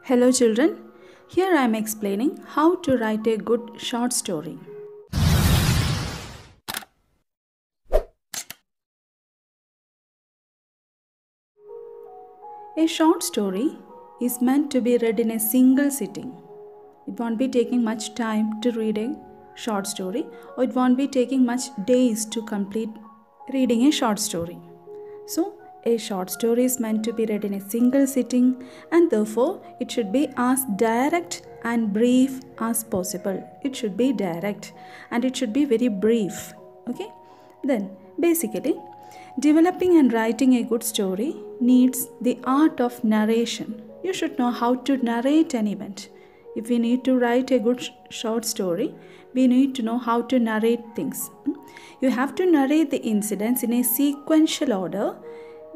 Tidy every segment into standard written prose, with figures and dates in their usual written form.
Hello children, here I am explaining how to write a good short story. A short story is meant to be read in a single sitting. It won't be taking much time to read a short story, or it won't be taking much days to complete reading a short story. So, a short story is meant to be read in a single sitting, and therefore it should be as direct and brief as possible. It should be direct and it should be very brief. Okay? Then, basically, developing and writing a good story needs the art of narration. You should know how to narrate an event. If we need to write a good short story, we need to know how to narrate things. You have to narrate the incidents in a sequential order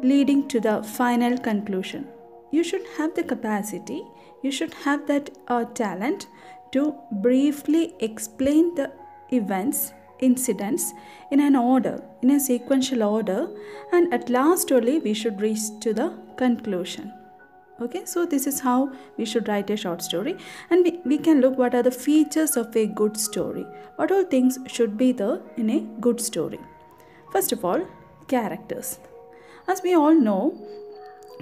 leading to the final conclusion. You should have the capacity, you should have that talent to briefly explain the events, incidents in an order, in a sequential order, and at last only we should reach to the conclusion. Okay, so this is how we should write a short story, and we can look what are the features of a good story. What all things should be there in a good story? First of all, characters. As we all know,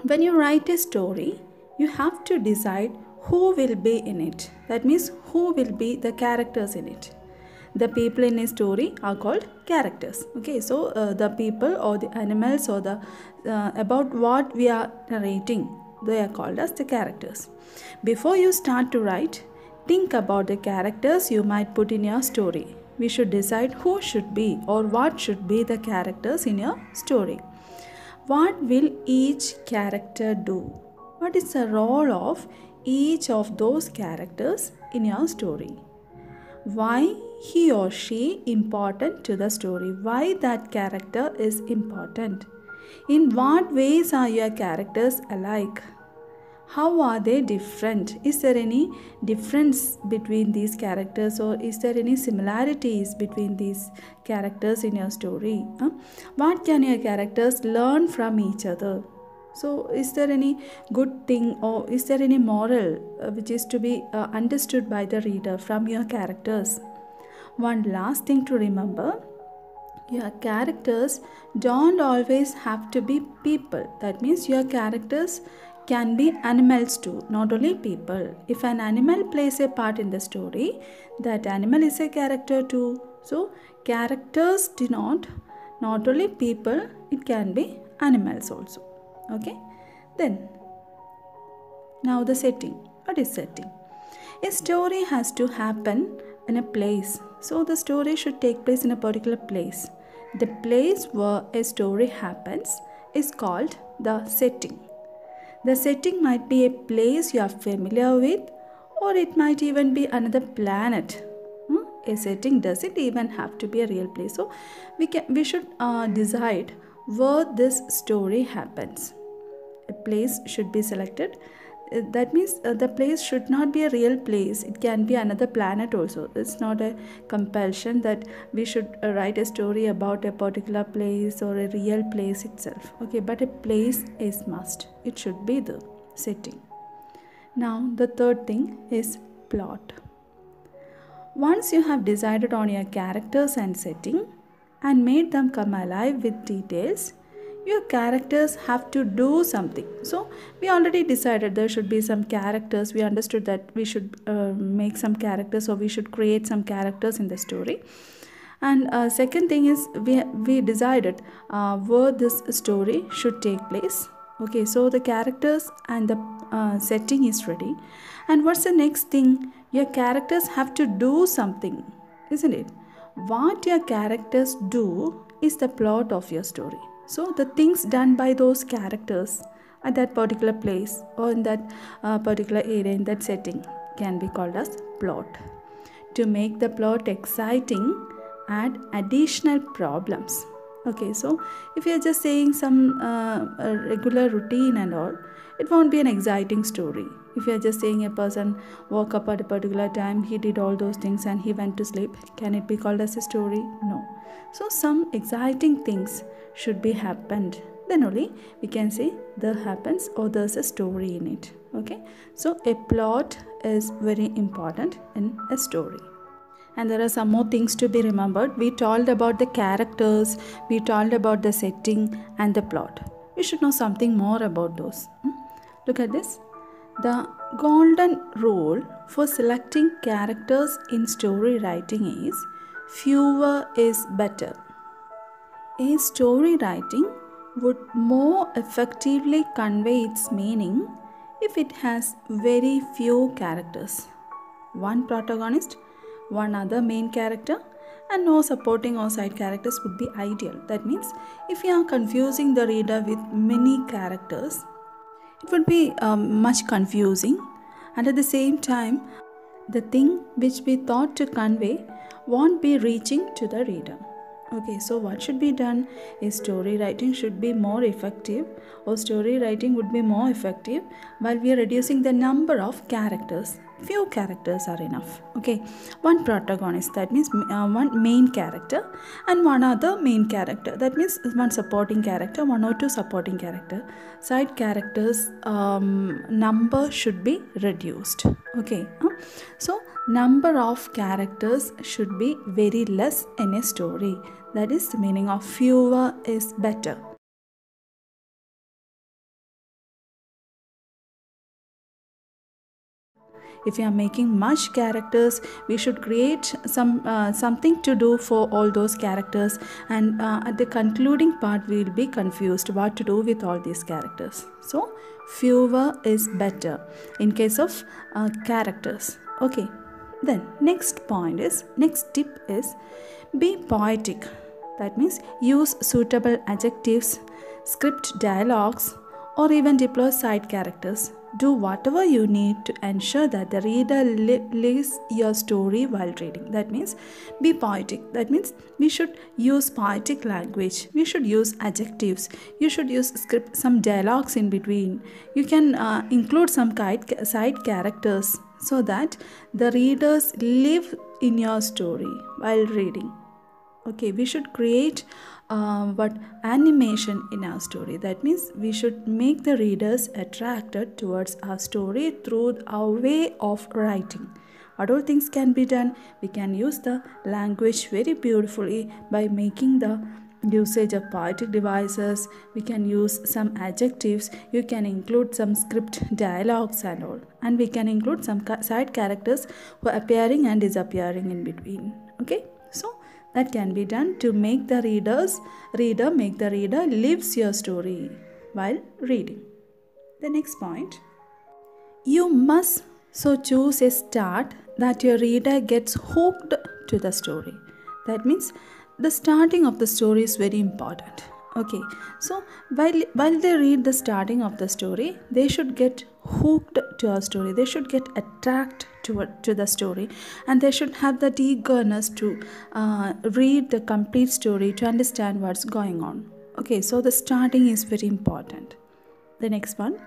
when you write a story, you have to decide who will be in it. That means who will be the characters in it. The people in a story are called characters. Okay, so the people or the animals or the about what we are narrating, they are called as the characters. Before you start to write, think about the characters you might put in your story. We should decide who should be or what should be the characters in your story. What will each character do? What is the role of each of those characters in your story? Why he or she important to the story? Why that character is important? In what ways are your characters alike? How are they different? Is there any difference between these characters, or is there any similarities between these characters in your story? What can your characters learn from each other? So, is there any good thing, or is there any moral which is to be understood by the reader from your characters? One last thing to remember, your characters don't always have to be people. That means your characters can be animals too, not only people. If an animal plays a part in the story, that animal is a character too. So, characters denote not only people, it can be animals also. Okay, then now the setting. What is setting? A story has to happen in a place, so the story should take place in a particular place. The place where a story happens is called the setting. The setting might be a place you are familiar with, or it might even be another planet. A setting doesn't even have to be a real place. So we should decide where this story happens. A place should be selected. That means the place should not be a real place. It can be another planet also. It's not a compulsion that we should write a story about a particular place or a real place itself. Okay, but a place is must. It should be the setting. Now the third thing is plot. Once you have decided on your characters and setting and made them come alive with details, your characters have to do something. So we already decided there should be some characters. We understood that we should make some characters, or we should create some characters in the story. And second thing is we decided where this story should take place. Okay, so the characters and the setting is ready. And what's the next thing? Your characters have to do something, isn't it? What your characters do is the plot of your story. So the things done by those characters at that particular place or in that particular area, in that setting, can be called as plot. To make the plot exciting, add additional problems. Okay, so if you are just saying some regular routine and all, it won't be an exciting story. If you are just saying a person woke up at a particular time, he did all those things and he went to sleep, can it be called as a story? No. So some exciting things should be happened. Then only we can say there happens or there's a story in it. Okay. So a plot is very important in a story. And there are some more things to be remembered. We told about the characters, we told about the setting and the plot. We should know something more about those. Look at this. The golden rule for selecting characters in story writing is fewer is better. A story writing would more effectively convey its meaning if it has very few characters. One protagonist, one other main character, and no supporting or side characters would be ideal. That means if you are confusing the reader with many characters, it would be much confusing, and at the same time the thing which we thought to convey won't be reaching to the reader. Okay, so what should be done is story writing should be more effective, or story writing would be more effective while we are reducing the number of characters. Few characters are enough. Okay, one protagonist, that means one main character, and one other main character, that means one supporting character, one or two supporting character. Side characters number should be reduced. Okay, so number of characters should be very less in a story. That is the meaning of fewer is better. If you are making much characters, we should create something to do for all those characters, and at the concluding part we will be confused what to do with all these characters. So fewer is better in case of characters. Okay, then next tip is be poetic. That means use suitable adjectives, script dialogues, or even deploy side characters. Do whatever you need to ensure that the reader lives your story while reading. That means be poetic. That means we should use poetic language. We should use adjectives. You should use some dialogues in between. You can include some side characters so that the readers live in your story while reading. Okay, we should create animation in our story. That means we should make the readers attracted towards our story through our way of writing. What all things can be done? We can use the language very beautifully by making the usage of poetic devices. We can use some adjectives. You can include some script dialogues and all, and we can include some side characters who are appearing and disappearing in between. Okay, so that can be done to make the reader lives your story while reading. The next point, you must so choose a start that your reader gets hooked to the story. That means the starting of the story is very important. Okay, so while they read the starting of the story, they should get hooked to a story. They should get attracted to the story, and they should have that eagerness to read the complete story to understand what's going on. Okay, so the starting is very important. The next one,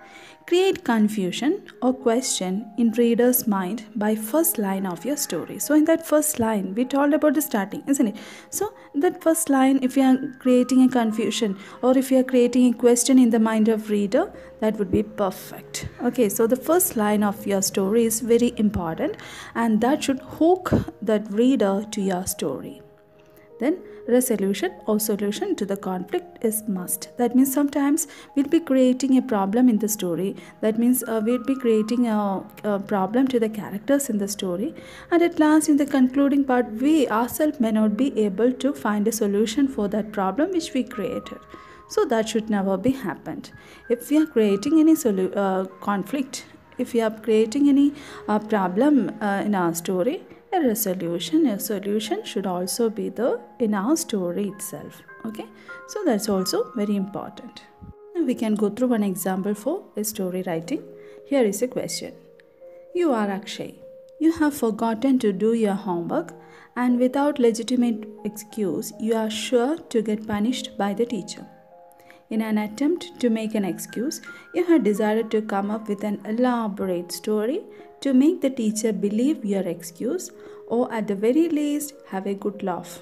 create confusion or question in reader's mind by first line of your story. So in that first line, we told about the starting, isn't it? So that first line, if you are creating a confusion or if you are creating a question in the mind of reader, that would be perfect. Okay, so the first line of your story is very important, and that should hook that reader to your story. Then resolution or solution to the conflict is must. That means sometimes we'll be creating a problem in the story. That means we'll be creating a problem to the characters in the story, and at last in the concluding part we ourselves may not be able to find a solution for that problem which we created. So that should never be happened. If we are creating any conflict, if we are creating any problem in our story, a solution should also be there in our story itself. Okay, so that's also very important. Now we can go through one example for a story writing. Here is a question. You are Akshay. You have forgotten to do your homework, and without legitimate excuse, you are sure to get punished by the teacher. In an attempt to make an excuse, you have decided to come up with an elaborate story to make the teacher believe your excuse, or at the very least have a good laugh.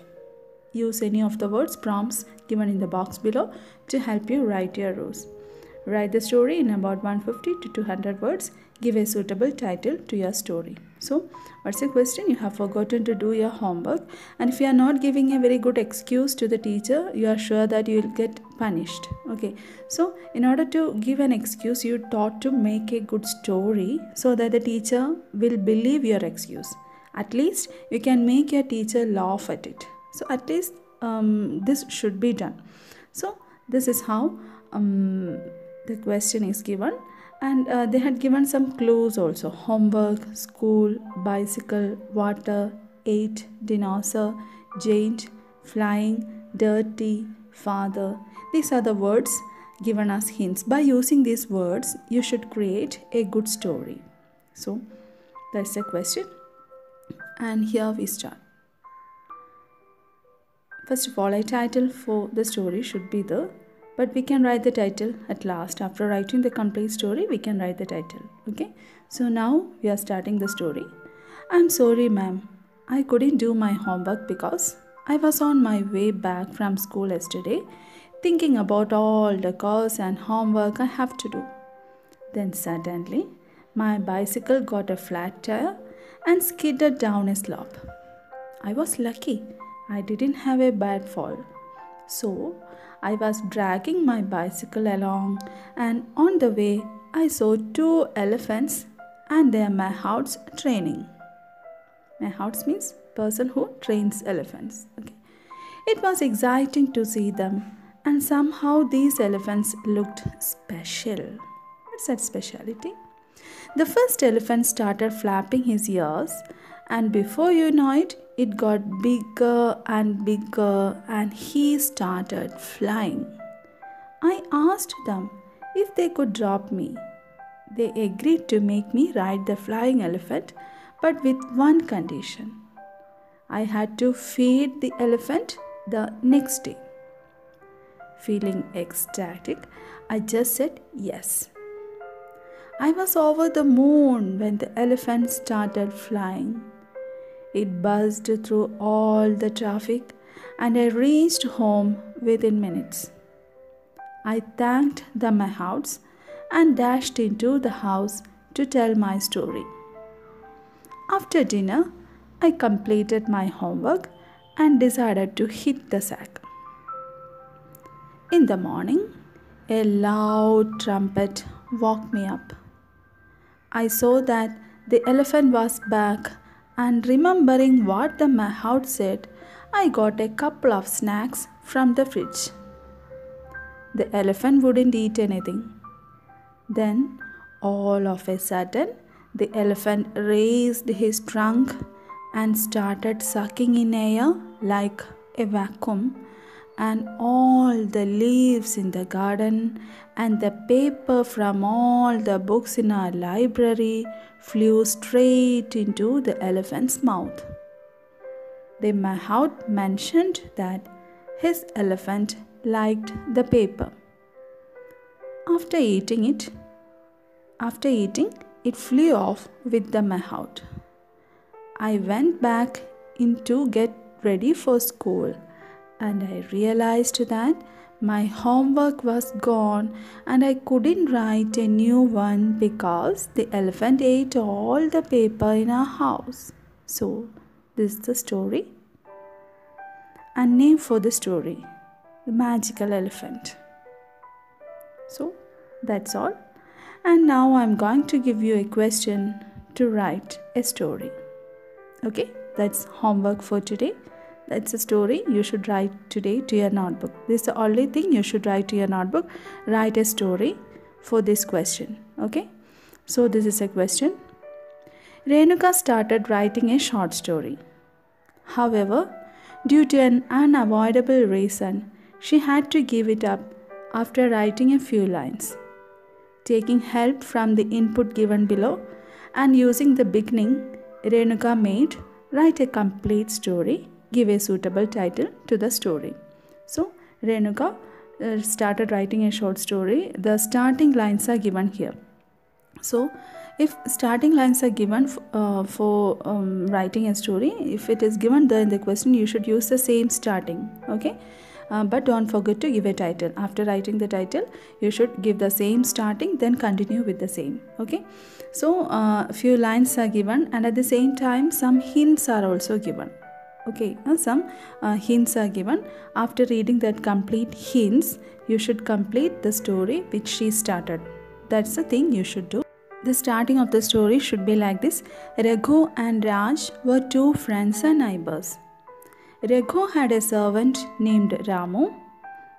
Use any of the words prompts given in the box below to help you write your rows. Write the story in about 150 to 200 words. Give a suitable title to your story. So, what's the question? You have forgotten to do your homework, and if you are not giving a very good excuse to the teacher, you are sure that you will get punished. Okay, so in order to give an excuse, you taught to make a good story so that the teacher will believe your excuse. At least you can make your teacher laugh at it. So at least this should be done. So this is how the question is given, and they had given some clues also: homework, school, bicycle, water, ate, dinosaur, giant, flying, dirty, father. These are the words given as hints. By using these words, you should create a good story. So that's the question, and here we start. First of all, a title for the story should be there, but we can write the title at last. After writing the complete story, we can write the title. Okay, so now we are starting the story. I'm sorry, ma'am. I couldn't do my homework because I was on my way back from school yesterday, thinking about all the course and homework I have to do. Then suddenly, my bicycle got a flat tire and skidded down a slope. I was lucky. I didn't have a bad fall. So, I was dragging my bicycle along, and on the way, I saw 2 elephants and their mahouts training. Mahouts means person who trains elephants. Okay. It was exciting to see them, and somehow these elephants looked special. What's that speciality? The first elephant started flapping his ears, and before you know it, it got bigger and bigger, and he started flying. I asked them if they could drop me. They agreed to make me ride the flying elephant, but with one condition. I had to feed the elephant the next day. Feeling ecstatic, I just said yes. I was over the moon when the elephant started flying. It buzzed through all the traffic, and I reached home within minutes. I thanked the mahouts and dashed into the house to tell my story. After dinner, I completed my homework and decided to hit the sack. In the morning, a loud trumpet woke me up. I saw that the elephant was back, and remembering what the mahout said, I got a couple of snacks from the fridge. The elephant wouldn't eat anything. Then, all of a sudden, the elephant raised his trunk and started sucking in air like a vacuum, and all the leaves in the garden and the paper from all the books in our library flew straight into the elephant's mouth. The mahout mentioned that his elephant liked the paper. After eating, it flew off with the mahout. I went back in to get ready for school, and I realized that my homework was gone and I couldn't write a new one because the elephant ate all the paper in our house. So, this is the story. And name for the story: The Magical Elephant. So, that's all. And now I'm going to give you a question to write a story. Okay, that's homework for today. That's a story you should write today to your notebook. This is the only thing you should write to your notebook. Write a story for this question. Okay, so this is a question. Renuka started writing a short story. However, due to an unavoidable reason, she had to give it up after writing a few lines. Taking help from the input given below and using the beginning, Renuka made write a complete story. Give a suitable title to the story. So, Renuka started writing a short story, the starting lines are given here. So if starting lines are given for writing a story, if it is given there in the question, you should use the same starting. Okay, but don't forget to give a title. After writing the title, you should give the same starting, then continue with the same. Okay, so a few lines are given, and at the same time some hints are also given. Okay, some hints are given. After reading that complete hints, you should complete the story which she started. That's the thing you should do. The starting of the story should be like this. Raghu and Raj were two friends and neighbors. Raghu had a servant named Ramu.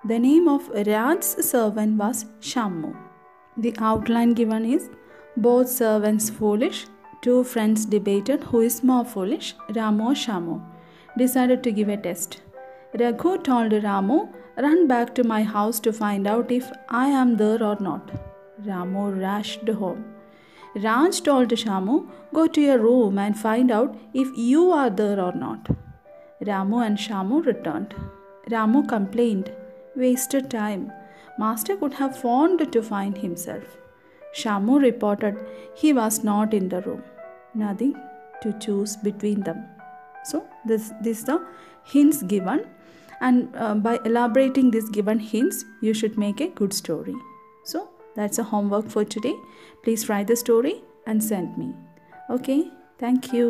The name of Raj's servant was Shammu. The outline given is: both servants foolish. Two friends debated who is more foolish, Ramu or Shammu. Decided to give a test. Raghu told Ramu, "Run back to my house to find out if I am there or not." Ramu rushed home. Raj told Shammu, "Go to your room and find out if you are there or not." Ramu and Shammu returned. Ramu complained, "Wasted time. Master could have phoned to find himself." Shammu reported he was not in the room. Nothing to choose between them. So this is the hints given, and by elaborating these given hints, you should make a good story. So that's a homework for today. Please write the story and send me. Okay, thank you.